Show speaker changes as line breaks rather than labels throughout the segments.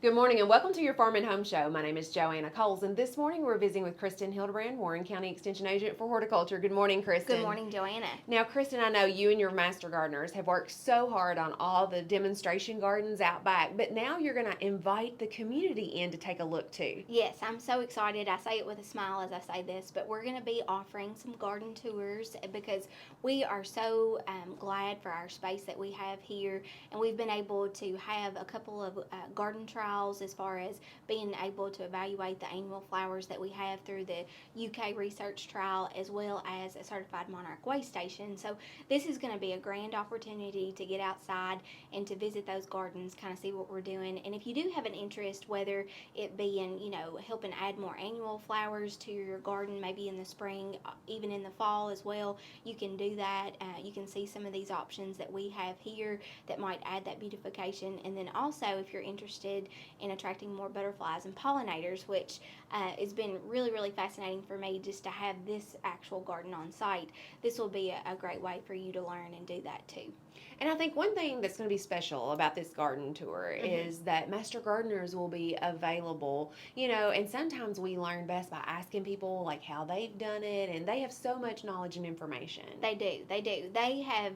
Good morning and welcome to your Farm and Home Show. My name is Joanna Coles, and this morning we're visiting with Kristin Hildabrand, Warren County Extension Agent for Horticulture. Good morning, Kristin.
Good morning, Joanna.
Now, Kristin, I know you and your master gardeners have worked so hard on all the demonstration gardens out back, but now you're going to invite the community in to take a look too.
Yes, I'm so excited. I say it with a smile as I say this, but we're going to be offering some garden tours because we are so glad for our space that we have here, and we've been able to have a couple of garden trials as far as being able to evaluate the annual flowers that we have through the UK research trial as well as a certified Monarch Waystation. So this is going to be a grand opportunity to get outside and to visit those gardens, kind of see what we're doing. And if you do have an interest, whether it be in, helping add more annual flowers to your garden, maybe in the spring, even in the fall as well, you can do that. You can see some of these options that we have here that might add that beautification. And then also, if you're interested in attracting more butterflies and pollinators, which has been really, really fascinating for me just to have this actual garden on site, this will be a great way for you to learn and do that too.
And I think one thing that's going to be special about this garden tour is that master gardeners will be available, and sometimes we learn best by asking people like how they've done it, and they have so much knowledge and information.
They do. They have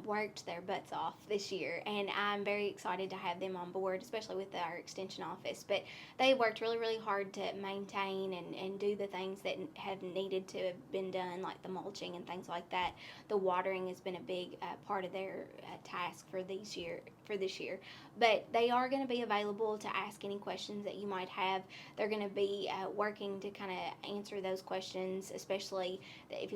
worked their butts off this year, and I'm very excited to have them on board, especially with our extension office. But they worked really, really hard to maintain and do the things that have needed to have been done, like the mulching and things like that. The watering has been a big part of their task for this year. But they are going to be available to ask any questions that you might have. They're going to be working to kind of answer those questions, especially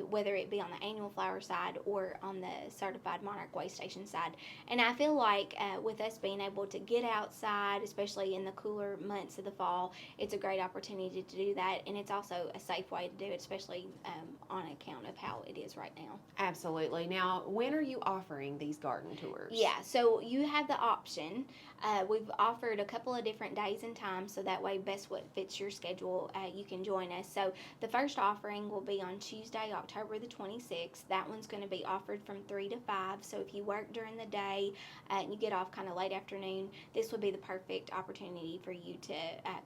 whether it be on the annual flower side or on the certified Monarch Waystation side. And I feel like with us being able to get outside, especially in the cooler months of the fall, it's a great opportunity to do that, and it's also a safe way to do it, especially on account of how it is right now.
Absolutely. Now, when are you offering these garden tours?
Yeah, so you have the option. We've offered a couple of different days and times, so that way best what fits your schedule, you can join us. So the first offering will be on Tuesday, October the 26th. That one's going to be offered from 3 to 5. So if you work during the day and you get off kind of late afternoon, this would be the perfect opportunity for you to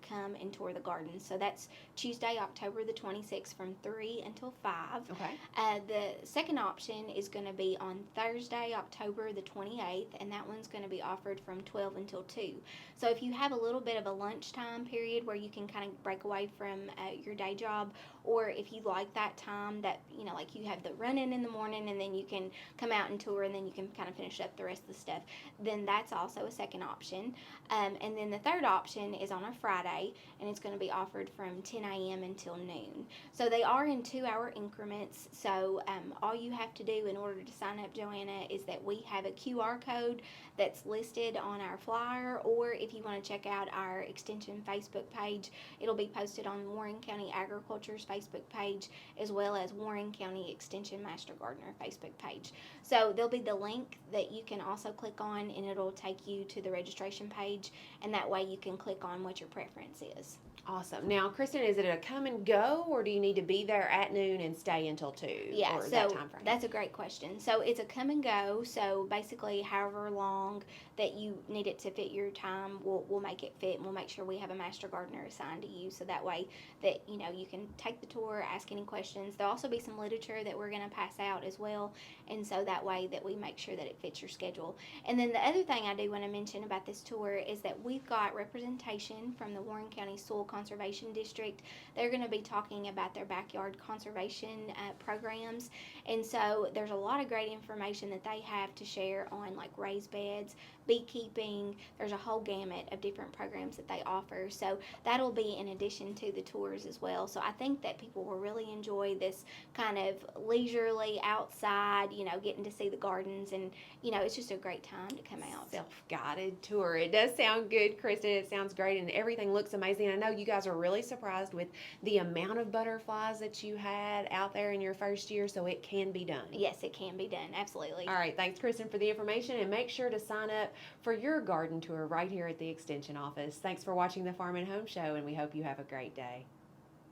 come and tour the garden. So that's Tuesday, October the 26th from 3 until 5.
Okay.
The second option is going to be on Thursday, October the 28th, and that one's going to be offered from 12 until 2. So if you have a little bit of a lunchtime period where you can kind of break away from your day job, or if you like that time that, like you have the run-in the morning and then you can come out and tour and then you can kind of finish up the rest of the stuff, then that's also a second option. And then the third option is on a Friday, and it's going to be offered from 10 a.m. until noon. So they are in 2-hour increments. So all you have to do in order to sign up, Joanna, is that we have a QR code that's listed on our flyer, or if you want to check out our extension Facebook page, it'll be posted on Warren County Agriculture's Facebook page as well as Warren County Extension Master Gardener Facebook page. So there'll be the link that you can also click on, and it'll take you to the registration page, and that way you can click on what your preference is.
Awesome. Now, Kristin, is it a come and go, or do you need to be there at noon and stay until 2?
Yeah,
or
so
that time frame?
that's a great question. So it's a come and go. So basically, however long that you need it to fit your time, we'll make it fit, and we'll make sure we have a master gardener assigned to you, so that way that you can take the tour, ask any questions. There'll also be some literature that we're going to pass out as well, and so that way that we make sure that it fits your schedule. And then the other thing I do want to mention about this tour is that we've got representation from the Warren County Soil Conservation District. They're going to be talking about their backyard conservation programs, and so there's a lot of great information that they have to share on like raised beds, beekeeping. There's a whole gamut of different programs that they offer, so that'll be in addition to the tours as well. So I think that people will really enjoy this kind of leisurely outside, getting to see the gardens, and it's just a great time to come out.
Self-guided tour. It does sound good, Kristin. It sounds great, and everything looks amazing. I know you guys are really surprised with the amount of butterflies that you had out there in your first year, so it can be done.
Yes, it can be done. Absolutely.
All right. Thanks, Kristin, for the information, and make sure to sign up for your garden tour right here at the Extension office. Thanks for watching the Farm and Home Show, and we hope you have a great day.